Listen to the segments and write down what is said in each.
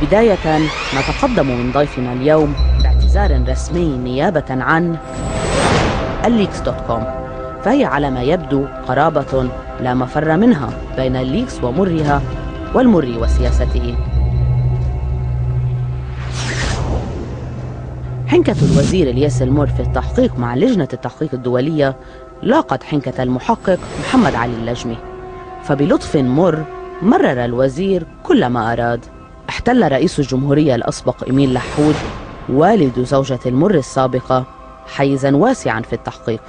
بداية نتقدم من ضيفنا اليوم باعتذار رسمي نيابة عن الليكس.com، فهي على ما يبدو قرابة لا مفر منها بين الليكس ومرها والمر وسياسته. حنكة الوزير الياس المر في التحقيق مع لجنة التحقيق الدولية لاقت حنكة المحقق محمد علي اللجمي، فبلطف مرر الوزير كل ما أراد. احتل رئيس الجمهورية الأسبق إمين لحود والد زوجة المر السابقة حيزا واسعا في التحقيق.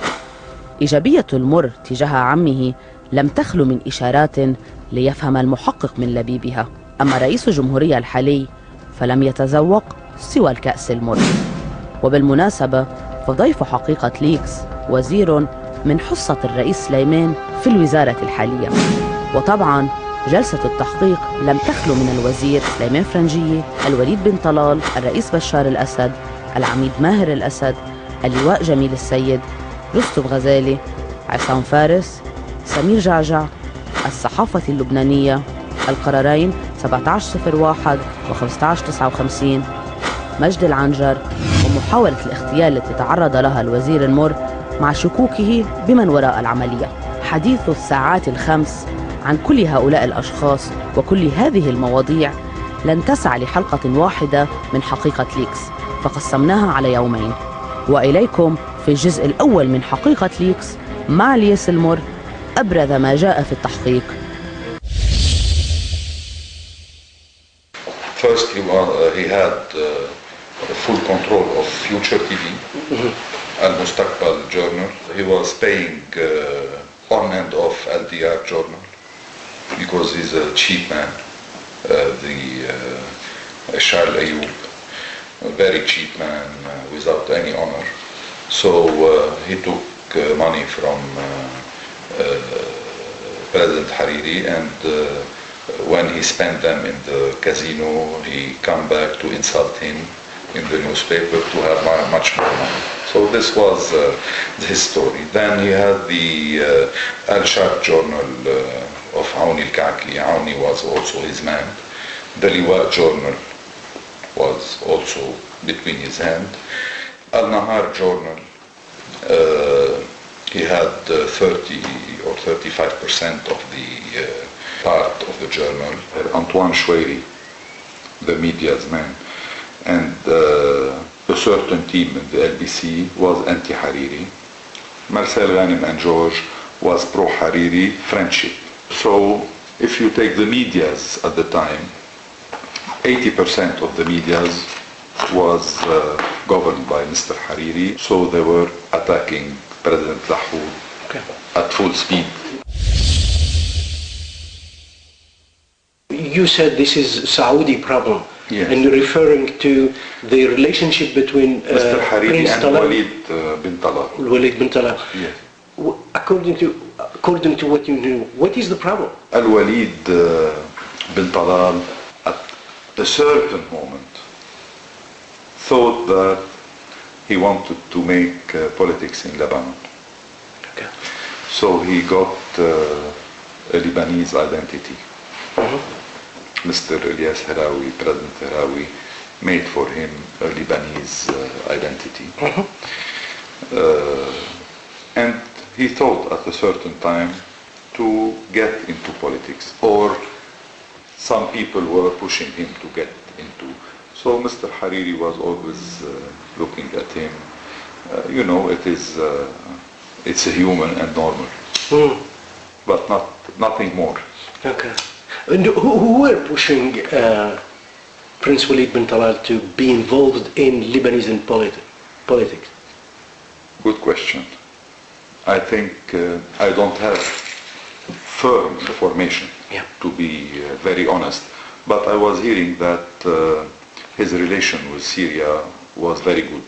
إيجابية المر تجاه عمه لم تخل من إشارات ليفهم المحقق من لبيبها، أما رئيس الجمهورية الحالي فلم يتذوق سوى الكأس المر. وبالمناسبة فضيف حقيقة ليكس وزير من حصة الرئيس سليمان في الوزارة الحالية. وطبعا جلسة التحقيق لم تخلو من الوزير سليمان فرنجية، الوليد بن طلال، الرئيس بشار الأسد، العميد ماهر الأسد، اللواء جميل السيد، رستم غزالي، عصام فارس، سمير جعجع، الصحافة اللبنانية، القرارين 1701 و 1559، مجد العنجر، ومحاولة الاغتيال التي تعرض لها الوزير المر مع شكوكه بمن وراء العملية. حديث الساعات الخمس عن كل هؤلاء الأشخاص وكل هذه المواضيع لن تسع لحلقة واحدة من حقيقة ليكس، فقسمناها على يومين. وإليكم في الجزء الأول من حقيقة ليكس مع الياس المر أبرز ما جاء في التحقيق. First, he had full control of Future TV, Al-Mustaqbal journal. He was paying on and off LDR journal because he's a cheap man. The Charles Ayoub, a very cheap man without any honor. So he took money from President Hariri, and when he spent them in the casino, he come back to insult him in the newspaper to have much more money. So this was his story. Then he had the Al-Shaq journal of Aouni al-Ka'ki. Aouni was also his man. The Liwa journal was also between his hand. Al-Nahar journal, he had 30 or 35% of the part of the journal. Antoine Choueiri, the media's man, and a certain team in the LBC was anti-Hariri. Marcel Ghanem and George was pro-Hariri friendship. So if you take the medias at the time, 80% of the medias was governed by Mr. Hariri, so they were attacking President Lahoud at full speed. You said this is Saudi problem, yes, and referring to the relationship between Mr. Hariri Prince and Talal, Walid bin Talal. Yes. According to what you knew, what is the problem? Al-Walid bin Talal at a certain moment thought that he wanted to make politics in Lebanon. Okay. So he got a Lebanese identity. Mr. Ilyas Harawi, President Harawi, made for him a Lebanese identity. And he thought at a certain time to get into politics, or some people were pushing him to get into. So Mr. Hariri was always looking at him. You know, it's a human and normal, but nothing more. Okay. And who were pushing Prince Walid bin Talal to be involved in Lebanese politics? Good question. I think I don't have firm information, to be very honest, but I was hearing that his relation with Syria was very good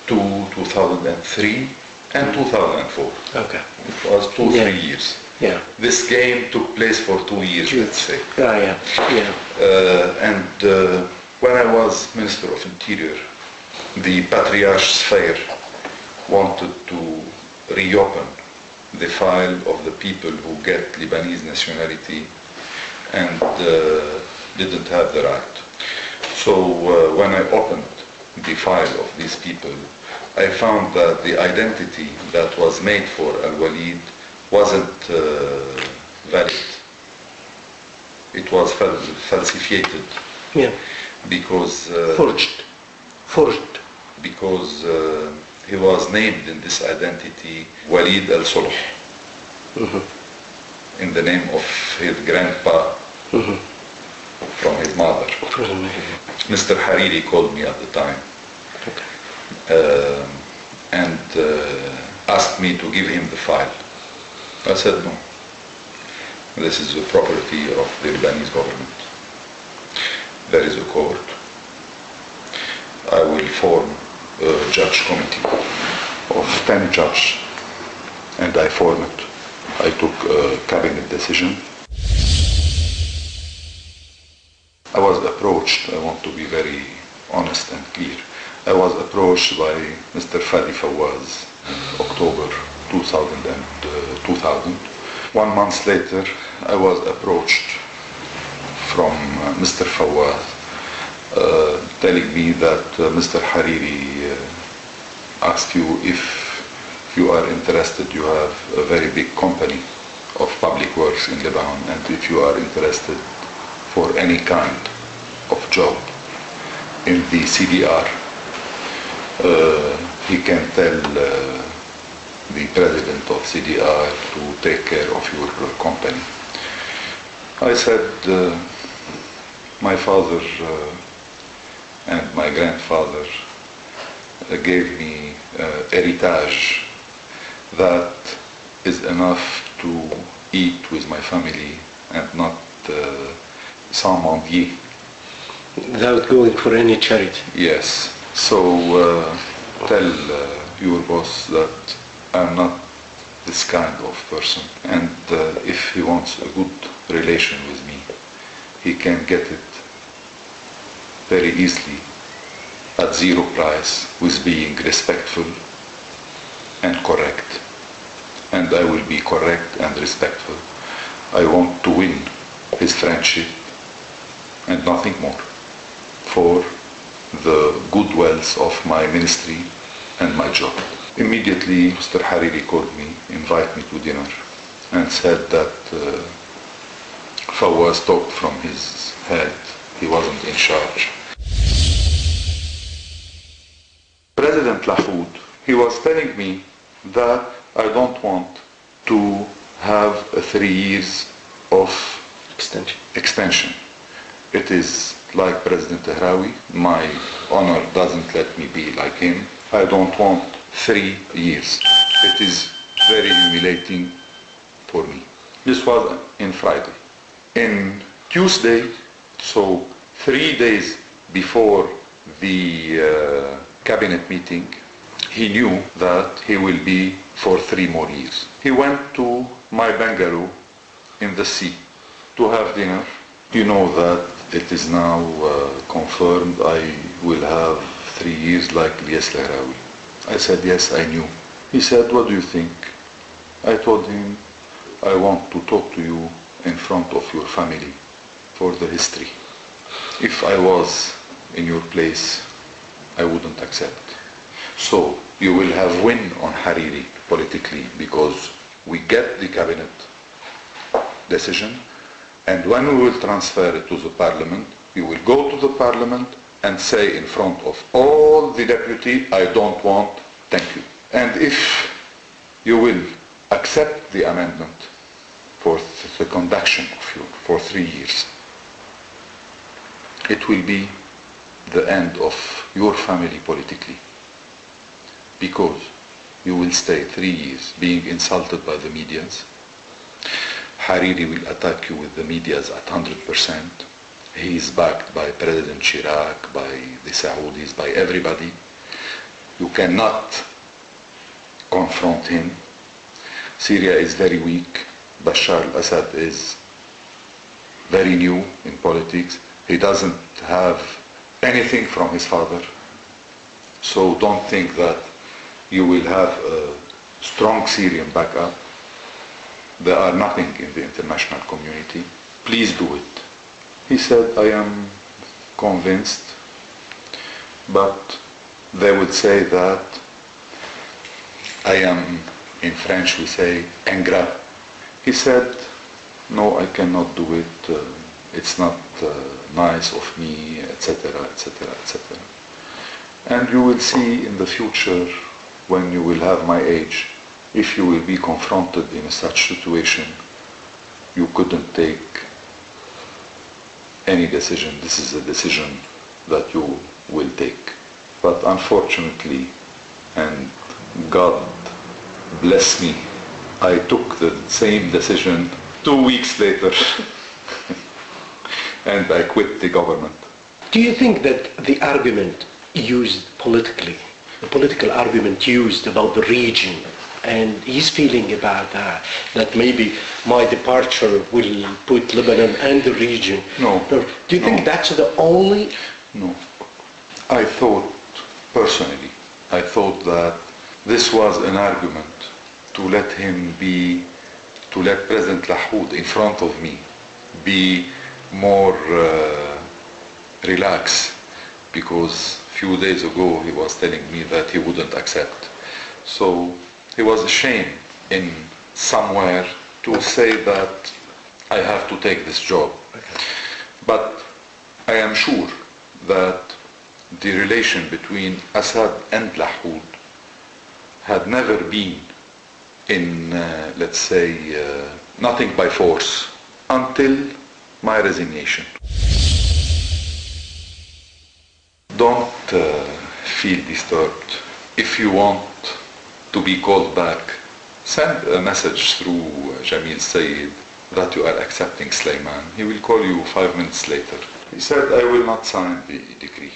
to 2003 and 2004. Okay. It was 2-3 years. Yeah. This game took place for 2 years, let's say. And when I was Minister of Interior, the Patriarch Sfair wanted to reopen the file of the people who get Lebanese nationality and didn't have the right. So when I opened the file of these people, I found that the identity that was made for Al-Walid wasn't valid. It was falsified. Yeah. Because Forged. Because he was named in this identity Walid al-Sulh, in the name of his grandpa from his mother. Mr. Hariri called me at the time and asked me to give him the file. I said no. This is the property of the Lebanese government. There is a court. I will form a judge committee of 10 judges, and I formed it. I took a cabinet decision. I was approached, I want to be very honest and clear, I was approached by Mr. Fadi Fawaz in October 2000. 1 month later, I was approached from Mr. Fawaz telling me that Mr. Hariri asked you if you are interested, you have a very big company of public works in Lebanon, and if you are interested for any kind of job in the CDR, he can tell the president of CDR to take care of your company. I said, my father and my grandfather gave me heritage that is enough to eat with my family and not sans mendier. Without going for any charity. Yes. So tell your boss that I'm not this kind of person, and if he wants a good relation with me, he can get it very easily at zero price with being respectful and correct. And I will be correct and respectful. I want to win his friendship and nothing more, for the good wealth of my ministry and my job. Immediately, Mr. Hariri called me, invited me to dinner, and said that Fawaz talked from his head. He wasn't in charge. President Lahoud, he was telling me that I don't want to have 3 years of extension. It is like President Tehrawi. My honor doesn't let me be like him. I don't want 3 years. It is very humiliating for me. This was in Friday. In Tuesday, so 3 days before the cabinet meeting, he knew that he will be for 3 more years. He went to my bungalow in the sea to have dinner. You know that it is now confirmed I will have 3 years like Ilyas Lahrawi. I said, yes, I knew. He said, what do you think? I told him, I want to talk to you in front of your family for the history. If I was in your place, I wouldn't accept. So you will have win on Hariri politically, because we get the cabinet decision, and when we will transfer it to the parliament, we will go to the parliament and say in front of all the deputy, I don't want, thank you. And if you will accept the amendment for the conduction of you for 3 years, it will be the end of your family politically, because you will stay 3 years being insulted by the medias. Hariri will attack you with the medias at 100%. He is backed by President Chirac, by the Saudis, by everybody. You cannot confront him. Syria is very weak. Bashar al-Assad is very new in politics. He doesn't have anything from his father. So don't think that you will have a strong Syrian backup. There are nothing in the international community. Please do it. He said, I am convinced, but they would say that I am, in French we say, ingrat. He said, no, I cannot do it, it's not nice of me, etc., etc., etc. And you will see in the future, when you will have my age, if you will be confronted in such situation, you couldn't take any decision. This is a decision that you will take. But unfortunately, and God bless me, I took the same decision 2 weeks later and I quit the government. Do you think that the argument used politically, the political argument used about the region and his feeling about that maybe my departure will put Lebanon and the region. No. Do you think that's the only? No. I thought, personally, I thought that this was an argument to let President Lahoud in front of me be more relaxed, because a few days ago he was telling me that he wouldn't accept. So he was ashamed in somewhere to say that I have to take this job. Okay. But I am sure that the relation between Assad and Lahoud had never been in, let's say, nothing by force until my resignation. Don't feel disturbed. If you want to be called back, send a message through Jamil Sayed that you are accepting Sulaiman. He will call you 5 minutes later. He said, I will not sign the decree.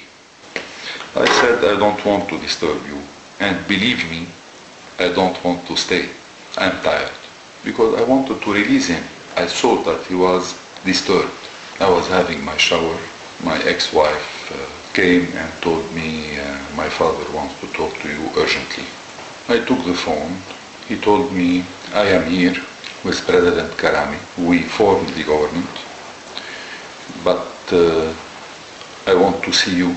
I said, I don't want to disturb you. And believe me, I don't want to stay. I'm tired. Because I wanted to release him. I saw that he was disturbed. I was having my shower. My ex-wife came and told me, my father wants to talk to you urgently. I took the phone. He told me, I am here with President Karami. We formed the government, but I want to see you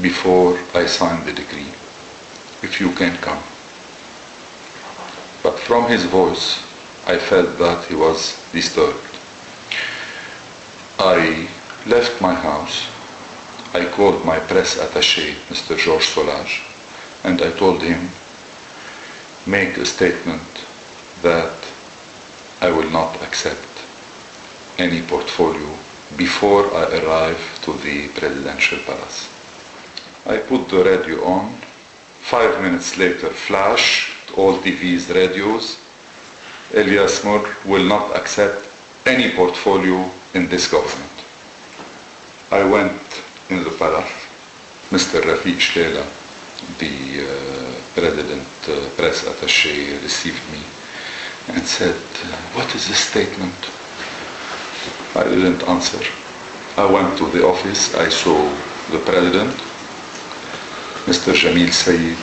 before I sign the decree, if you can come. But from his voice, I felt that he was disturbed. I left my house. I called my press attaché, Mr. Georges Solage, and I told him, make a statement that I will not accept any portfolio before I arrive to the presidential palace. I put the radio on. 5 minutes later, flash, all TVs, radios, الياس will not accept any portfolio in this government. I went in the palace. Mr. Rafiq Shlela, the president press attaché, received me and said, what is this statement? I didn't answer. I went to the office. I saw the president, Mr. Jamil Sayed,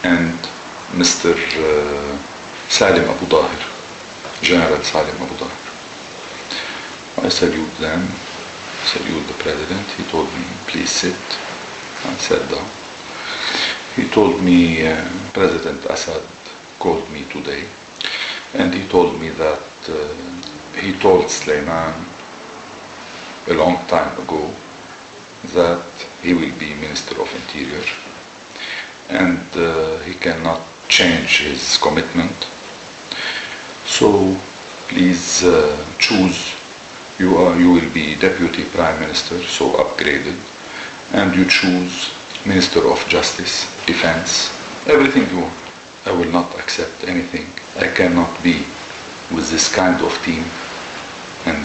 and Mr. Salim Abu Dahir, General Salim Abu Dahir. I salute them, salute the president. He told me, please sit. I sat down. He told me, President Assad called me today, and he told me that he told Sulaiman a long time ago that he will be Minister of Interior, and he cannot change his commitment. So please choose. You will be Deputy Prime Minister, so upgraded, and you choose Minister of Justice, Defense, everything you want. I will not accept anything. I cannot be with this kind of team and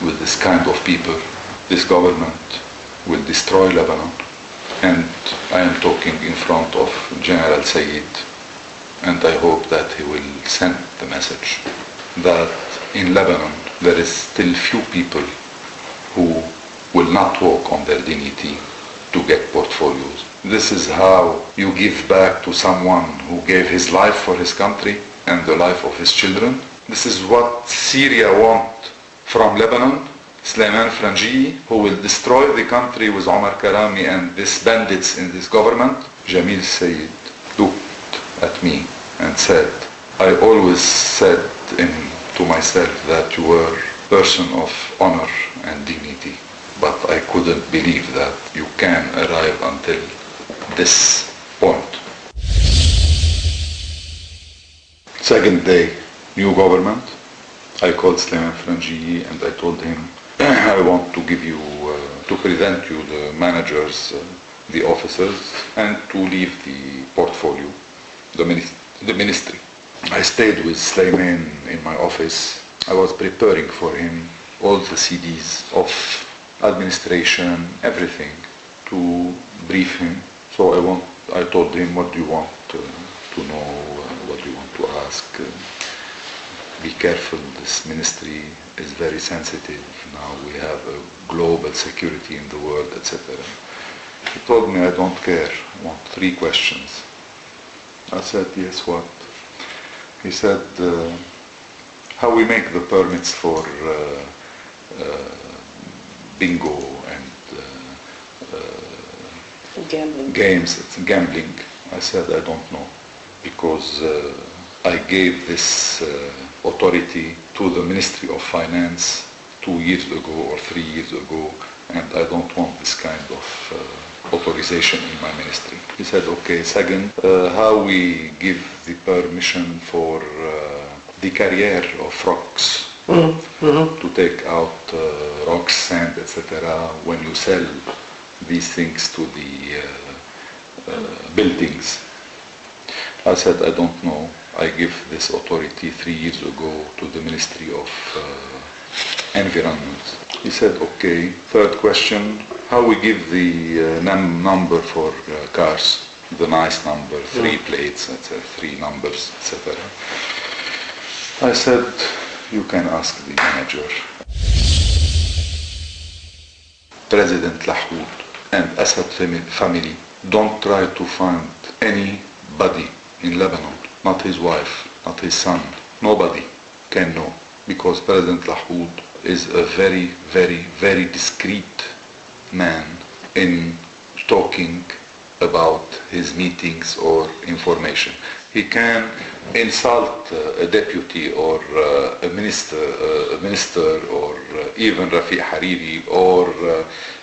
with this kind of people. This government will destroy Lebanon, and I am talking in front of General Sayed, and I hope that he will send the message that in Lebanon there is still few people who will not walk on their dignity to get portfolios. This is how you give back to someone who gave his life for his country and the life of his children. This is what Syria wants from Lebanon. Sulaiman Franji, who will destroy the country with Omar Karami and these bandits in this government. Jamil Sayyid looked at me and said, I always said to myself that you were a person of honor and dignity, but I couldn't believe that you can arrive until this point. Second day, new government. I called Sulaiman Franji and I told him, I want to give you, to present you the managers, the officers, and to leave the portfolio, the ministry. I stayed with Sulaiman in my office. I was preparing for him all the CDs of administration, everything, to brief him. So I told him, what do you want to know, what do you want to ask? Be careful, this ministry is very sensitive. Now we have a global security in the world, etc. He told me, I don't care, I want 3 questions. I said, yes, what? He said, how we make the permits for bingo and games, it's gambling. I said, I don't know, because I gave this authority to the Ministry of Finance 2 years ago or 3 years ago, and I don't want this kind of authorization in my ministry. He said, okay. Second, how we give the permission for the carrier of rocks, to take out rocks, sand, etc. when you sell these things to the buildings. I said, I don't know. I give this authority 3 years ago to the Ministry of Environment. He said, okay. Third question, how we give the number for cars, the nice number, 3 plates, etc., 3 numbers, etc. I said, you can ask the manager. President Lahoud and Assad family don't try to find anybody in Lebanon, not his wife, not his son. Nobody can know, because President Lahoud is a very, very, very discreet man in talking about his meetings or information. He can insult a deputy or a minister or even Rafiq Hariri, or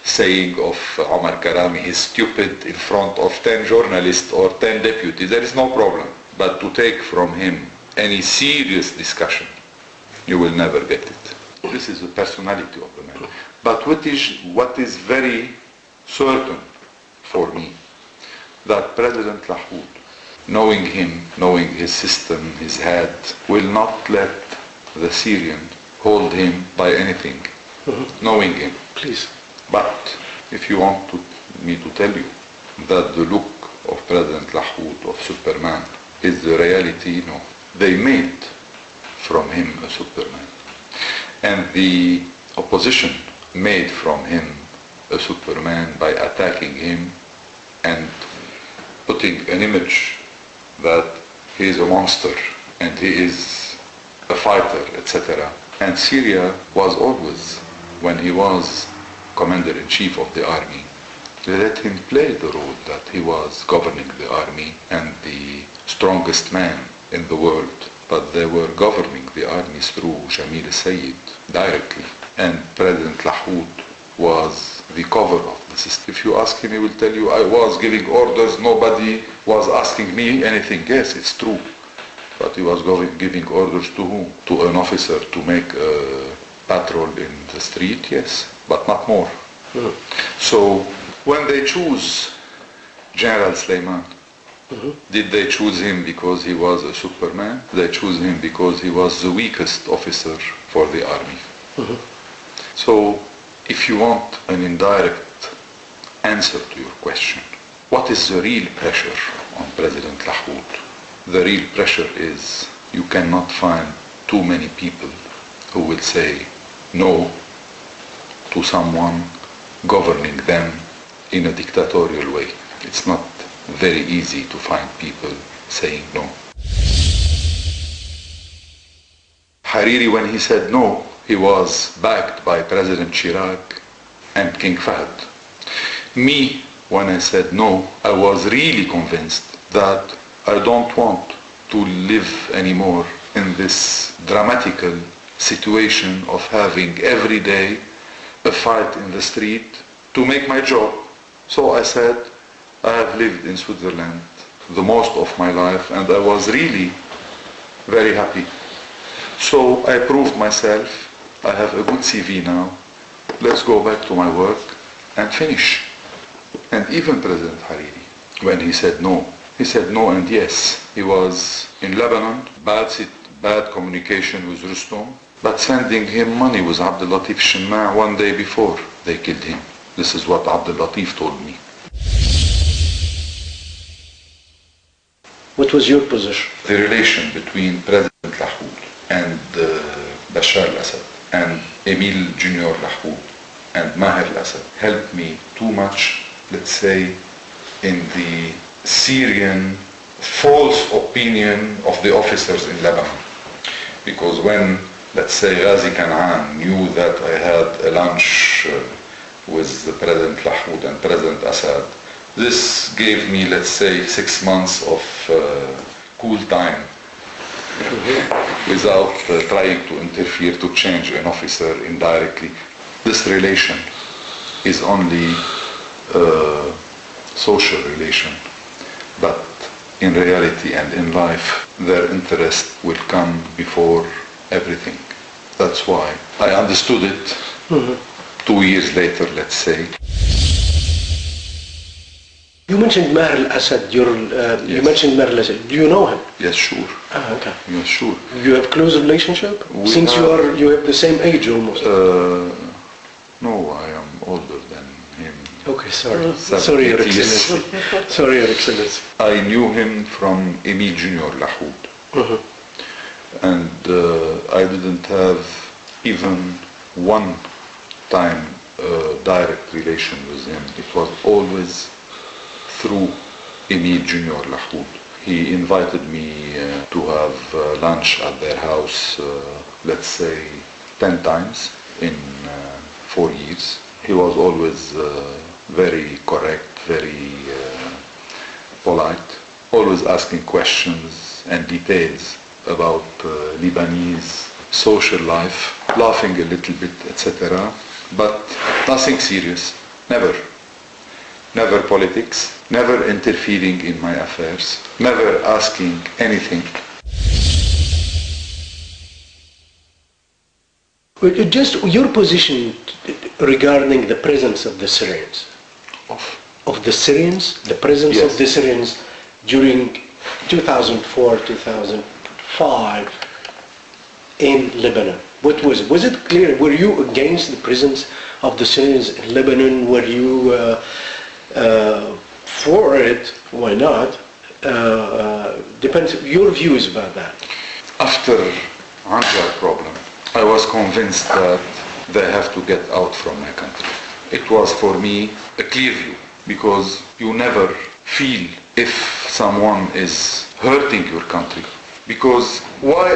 saying of Omar Karami, he's stupid in front of 10 journalists or 10 deputies. There is no problem. But to take from him any serious discussion, you will never get it. This is the personality of the man. But what is very certain for me, that President Lahoud, knowing him, knowing his system, his head, will not let the Syrian hold him by anything, knowing him. Please. But if you want me to tell you that the look of President Lahoud, of Superman, is the reality, no. They made from him a Superman. And the opposition made from him a Superman by attacking him and putting an image that he is a monster and he is a fighter, etc. And Syria was always, when he was commander-in-chief of the army, they let him play the role that he was governing the army and the strongest man in the world. But they were governing the armies through Jamil Sayyid directly. And President Lahoud was the cover of the system. If you ask him, he will tell you, I was giving orders, nobody was asking me anything. Yes, it's true. But he was giving orders to whom? To an officer to make a patrol in the street, yes, but not more. So when they choose General Sulaiman, did they choose him because he was a Superman? They choose him because he was the weakest officer for the army. So if you want an indirect answer to your question, what is the real pressure on President Lahoud? The real pressure is you cannot find too many people who will say no to someone governing them in a dictatorial way. It's not very easy to find people saying no. Hariri, when he said no, he was backed by President Chirac and King Fahd. Me, when I said no, I was really convinced that I don't want to live anymore in this dramatical situation of having every day a fight in the street to make my job. So I said, I have lived in Switzerland the most of my life and I was really very happy. So I proved myself, I have a good CV now, let's go back to my work and finish. And even President Hariri, when he said no and yes. He was in Lebanon, bad communication with Rustom, but sending him money with Abdel Latif Shemma one day before they killed him. This is what Abdel Latif told me. What was your position? The relation between President Lahoud and Bashar al-Assad and Emil Junior Lahoud and Maher al-Assad helped me too much, let's say, in the Syrian false opinion of the officers in Lebanon. Because when, let's say, Ghazi Kanaan knew that I had a lunch with the President Lahoud and President Assad, this gave me, let's say, 6 months of cool time without trying to interfere to change an officer indirectly. This relation is only a social relation, but in reality and in life, their interest will come before everything. That's why I understood it 2 years later, let's say. You mentioned Maher al-Assad. You Yes. mentioned Maher al-Assad. Do you know him? Yes, sure. Ah, okay. Yes, sure. You have close relationship? Since you have the same age almost. No, I am older than him. Okay, sorry. 70 Sorry, Your years. Excellency. Sorry, Your Excellency. I knew him from Emil Junior Lahoud. And I didn't have even one time direct relation with him. It was always through Emil Junior Lahoud. He invited me to have lunch at their house, let's say 10 times in 4 years. He was always very correct, very polite, always asking questions and details about Lebanese social life, laughing a little bit, etc. But nothing serious, never. Never politics, never interfering in my affairs, never asking anything. Just your position regarding the presence of the Syrians. Of the Syrians, the presence Yes. of the Syrians during 2004, 2005 in Lebanon. What was it? Was it clear? Were you against the presence of the Syrians in Lebanon? Were you for it? Why not? Depends your views about that. After Anjar problem, I was convinced that they have to get out from my country. It was for me a clear view, because you never feel if someone is hurting your country. Because why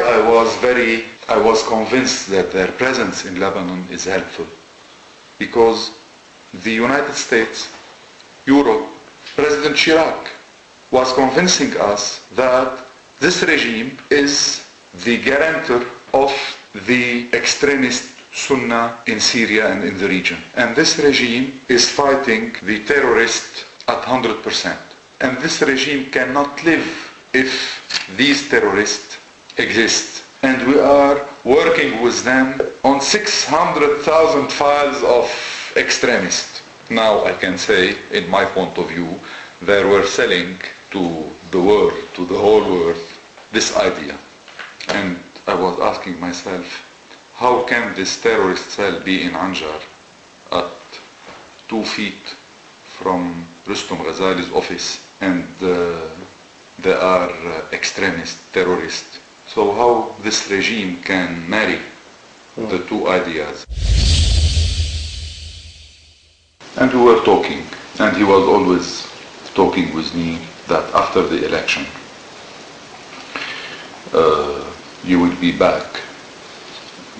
I was convinced that their presence in Lebanon is helpful. Because the United States, Europe, President Chirac was convincing us that this regime is the guarantor of the extremist Sunnah in Syria and in the region. And this regime is fighting the terrorists at 100%. And this regime cannot live if these terrorists exist. And we are working with them on 600,000 files of extremists. Now I can say, in my point of view, they were selling to the world, to the whole world, this idea. And I was asking myself, how can this terrorist cell be in Anjar at 2 feet from Rustom Ghazali's office, and they are extremist terrorists? So how this regime can marry the two ideas? And we were talking, and he was always talking with me that after the election you will be back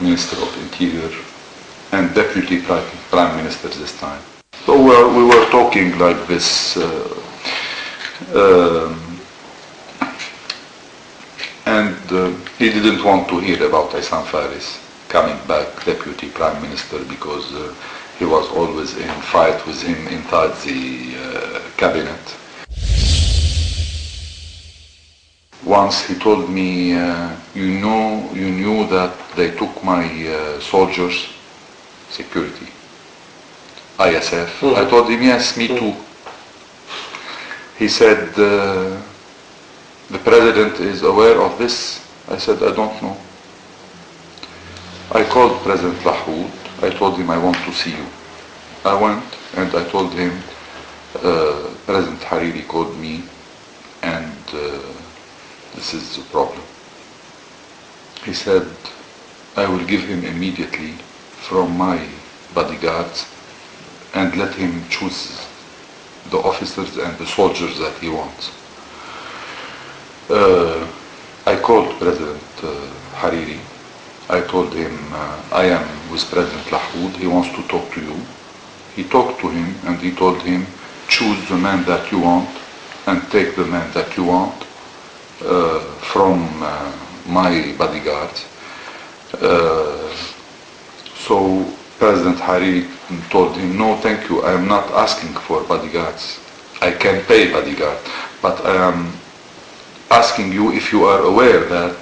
Minister of Interior and Deputy Prime Minister this time. So we were talking like this, and he didn't want to hear about Aysam Faris coming back Deputy Prime Minister because he was always in fight with him inside the cabinet. Once he told me, you knew that they took my soldiers, security, ISF. I told him, yes, me too. He said, the president is aware of this? I said, I don't know. I called President Lahoud. I told him I want to see you. I went and I told him, President Hariri called me and this is the problem. He said, I will give him immediately from my bodyguards and let him choose the officers and the soldiers that he wants. I called President Hariri. I told him, I am with President Lahoud. He wants to talk to you. He talked to him and he told him, choose the man that you want and take the man that you want from my bodyguards. So President Hariri told him, no, thank you, I am not asking for bodyguards. I can pay bodyguard, but I am asking you if you are aware that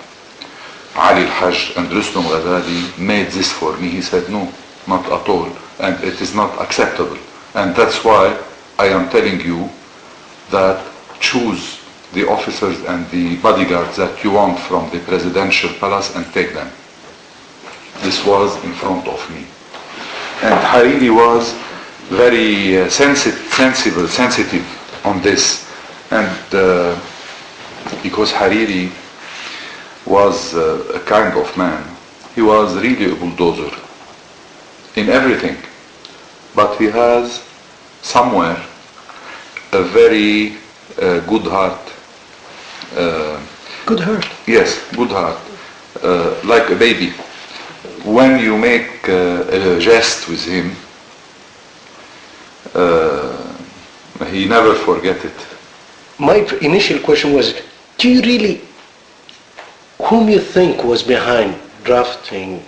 Ali al-Hajj and Rustam Ghazali made this for me. He said, no, not at all, and it is not acceptable. And that's why I am telling you that choose the officers and the bodyguards that you want from the presidential palace and take them. This was in front of me. And Hariri was very sensitive on this. And because Hariri was a kind of man, he was really a bulldozer in everything. But he has somewhere a very good heart. Good heart? Yes, good heart. Like a baby. When you make a jest with him, he never forget it. My initial question was, do you really, whom you think was behind drafting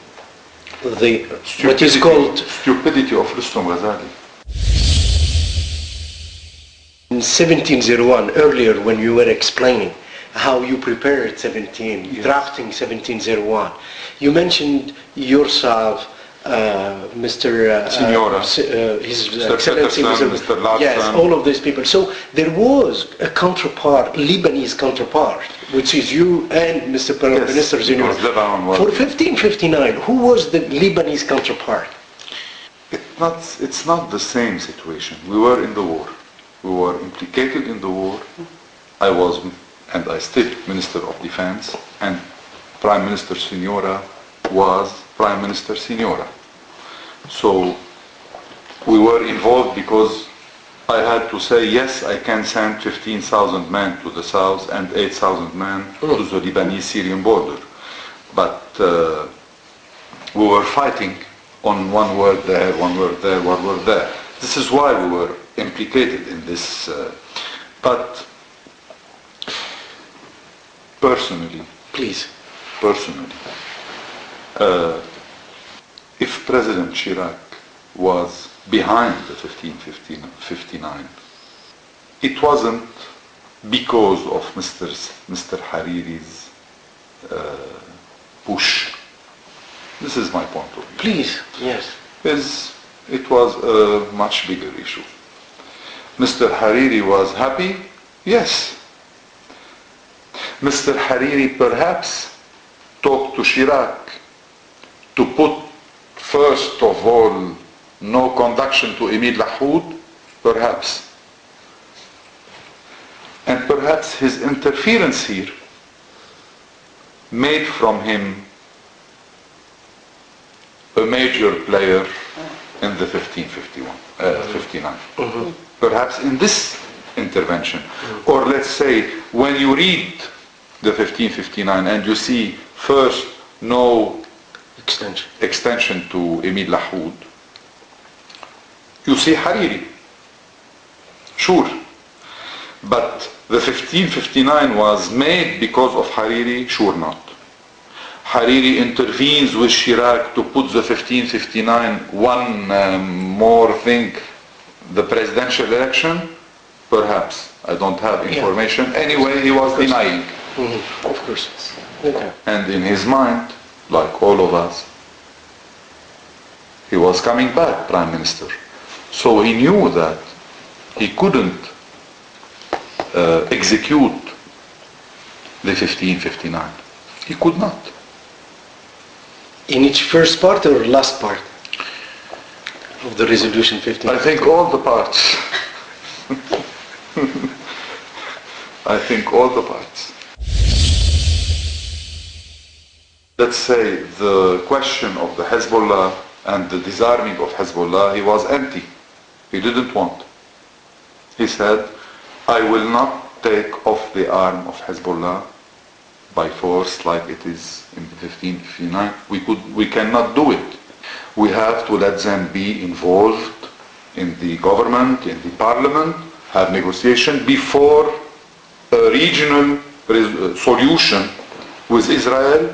the, what is called... Stupidity of Rustam Ghazali. In 1701, earlier when you were explaining how you prepared drafting 1701, you mentioned yourself, Mr. Signora, His Mr. Excellency, Mr. Larsen. Yes, all of these people. So there was a counterpart, Lebanese counterpart, which is you and Mr. Prime Minister Signora. For 1559, who was the Lebanese counterpart? It's not the same situation. We were in the war. We were implicated in the war. I was, and I still, Minister of Defense, and Prime Minister Signora was Prime Minister Signora. So we were involved because I had to say, yes, I can send 15,000 men to the south and 8,000 men to the Lebanese-Syrian border. But we were fighting on one word there, one word there, one word there. This is why we were implicated in this. But personally, if President Chirac was behind the 1559, it wasn't because of Mr. Hariri's push. This is my point of view. Please, yes. It was a much bigger issue. Mr. Hariri was happy? Yes. Mr. Hariri perhaps talked to Chirac to put first of all no conduction to Emile Lahoud, perhaps. And perhaps his interference here made from him a major player in the 1559. Perhaps in this intervention. Or let's say, when you read the 1559 and you see first no extension to Emil Lahoud, you see Hariri. Sure. But the 1559 was made because of Hariri? Sure not. Hariri intervenes with Chirac to put the 1559 one more thing, the presidential election? Perhaps. I don't have information. Anyway, he was denying. Of course. Okay. And in his mind, like all of us, he was coming back Prime Minister. So he knew that he couldn't execute the 1559. He could not. In each first part or last part of the resolution 15? I think all the parts. I think all the parts. Let's say the question of the Hezbollah and the disarming of Hezbollah, he was anti. He didn't want. He said, I will not take off the arm of Hezbollah by force like it is in 1559. We cannot do it. We have to let them be involved in the government, in the parliament, have negotiation before a regional solution with Israel.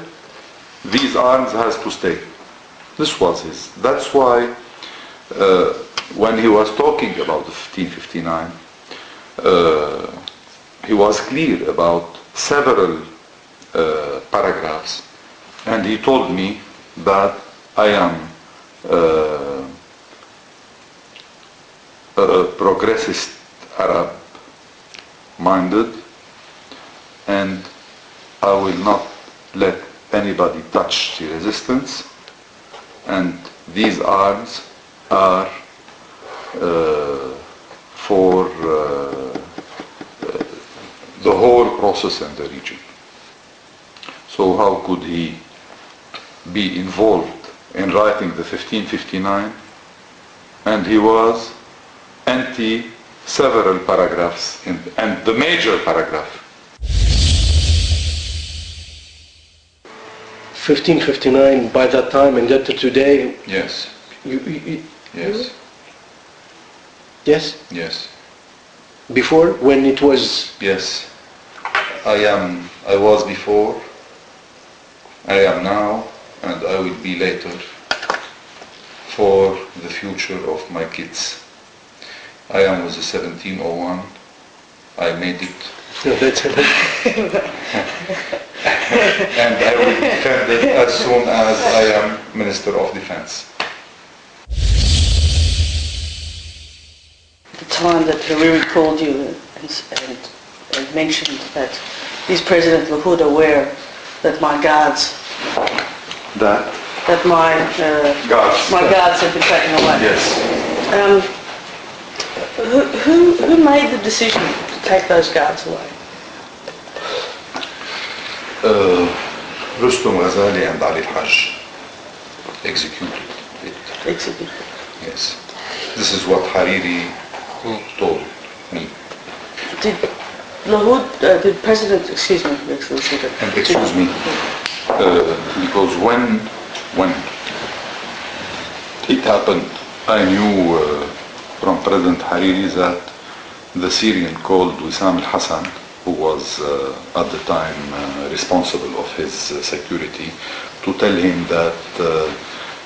These arms has to stay. This was his. That's why when he was talking about the 1559, he was clear about several paragraphs, and he told me that I am a progressist Arab minded, and I will not let anybody touch the resistance, and these arms are for the whole process in the region. So how could he be involved in writing the 1559? And he was anti several paragraphs, and the major paragraph. 1559 by that time and up to today? Yes. Yes. Yes? Yes. Before, when it was? Yes. I was before, I am now, and I will be later for the future of my kids. I am with the 1701. I made it. No, that's and I will defend it as soon as I am Minister of Defense. The time that Hariri called you and mentioned that is President Lahoud aware that my guards That my guards have been taken away. Yes. Who made the decision to take those guards away? Rustum Ghazali and Ali Hajj executed it. Executed. Yes. This is what Hariri told me. Did Lahoud, the President, excuse me, Excellency. And excuse me, because when it happened, I knew from President Hariri that the Syrian called Wissam al-Hassan, who was at the time responsible of his security, to tell him that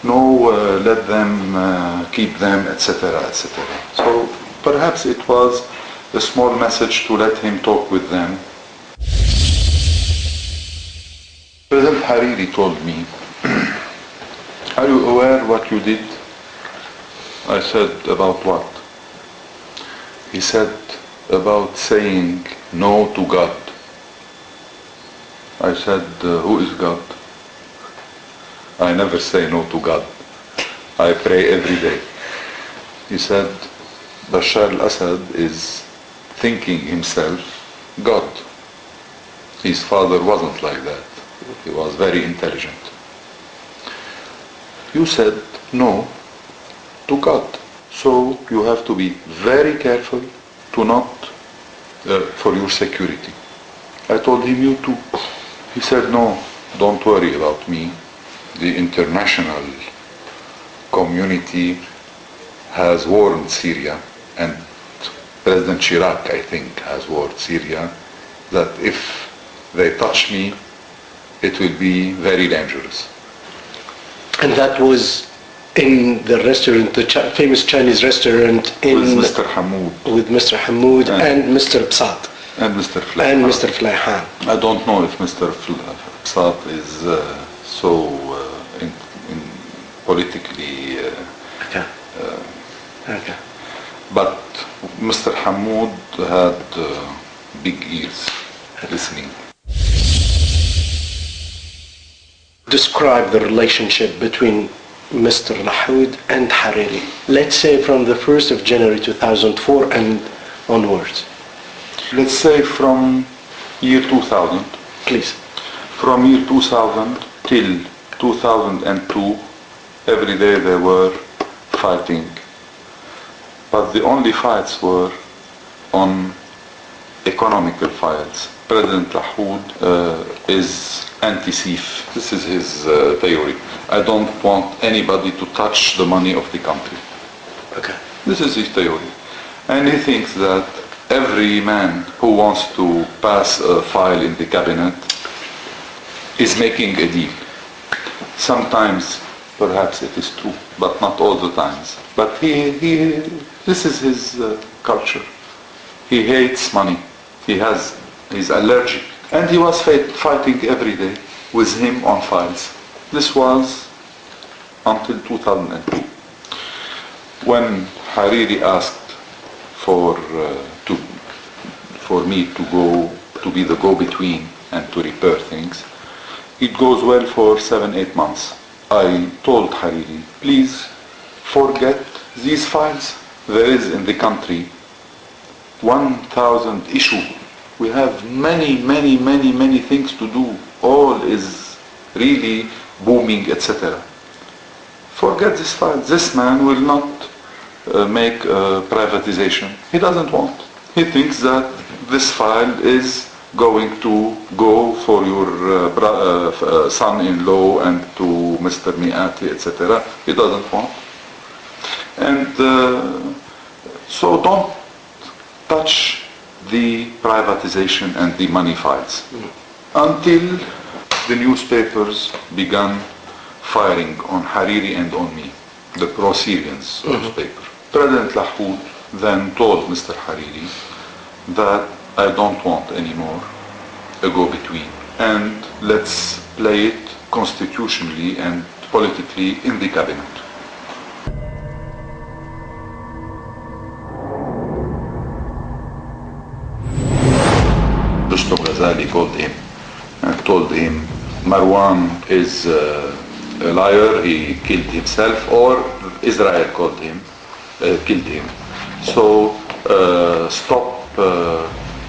let them keep them, etc., etc. So perhaps it was a small message to let him talk with them. President Hariri told me, are you aware what you did? I said, about what? He said, about saying no to God. I said, who is God? I never say no to God. I pray every day. He said, Bashar al-Assad is thinking himself God. His father wasn't like that. He was very intelligent. You said no to God. So you have to be very careful to not, for your security. I told him, you too. He said, no, don't worry about me. the international community has warned Syria, and President Chirac, I think, has warned Syria, that if they touch me, it will be very dangerous. And that was in the restaurant, the famous Chinese restaurant in... With Mr. Hamoud. With Mr. Hamoud and Mr. Psat. And Mr. Flayhan. And Mr. Flayhan. I don't know if Mr. Psat is so politically... Okay. Okay. But Mr. Hamoud had big ears listening. Describe the relationship between Mr. Lahoud and Hariri. Let's say from the 1st of January 2004 and onwards. Let's say from year 2000. Please. From year 2000 till 2002, every day they were fighting. But the only fights were on economical files. President Lahoud is anti-SIF. This is his theory. I don't want anybody to touch the money of the country. Okay. This is his theory. And he thinks that every man who wants to pass a file in the cabinet is making a deal. Sometimes, perhaps it is true, but not all the times. But this is his culture. He hates money. He's allergic. And he was fighting every day with him on files. This was until 2002. When Hariri asked for me to be the go-between and to repair things, it goes well for 7-8 months. I told Hariri, please forget these files. There is in the country 1,000 issues. We have many things to do. All is really booming, etc. Forget this file. This man will not make privatization. He doesn't want. He thinks that this file is going to go for your son-in-law and to Mr. Miati, etc. He doesn't want. And so don't touch the privatization and the money files until the newspapers began firing on Hariri and on me, the pro-Syrians newspaper. President Lahoud then told Mr. Hariri that I don't want anymore a go-between, and let's play it constitutionally and politically in the cabinet. Ghazali called him and told him Marwan is a liar, he killed himself, or Israel killed him. So stop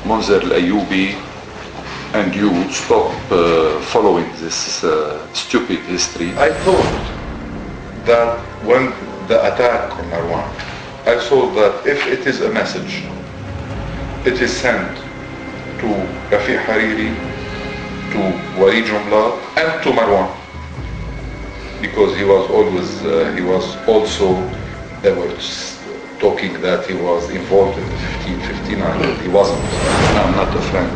Munzer al-Ayyubi, and you stop following this stupid history. I thought that when the attack on Marwan, I thought that if it is a message, it is sent to Rafiq Hariri, to Walid Jumla, and to Marwan, because he was also, they were talking that he was involved in the 1559, and he wasn't. I'm not a friend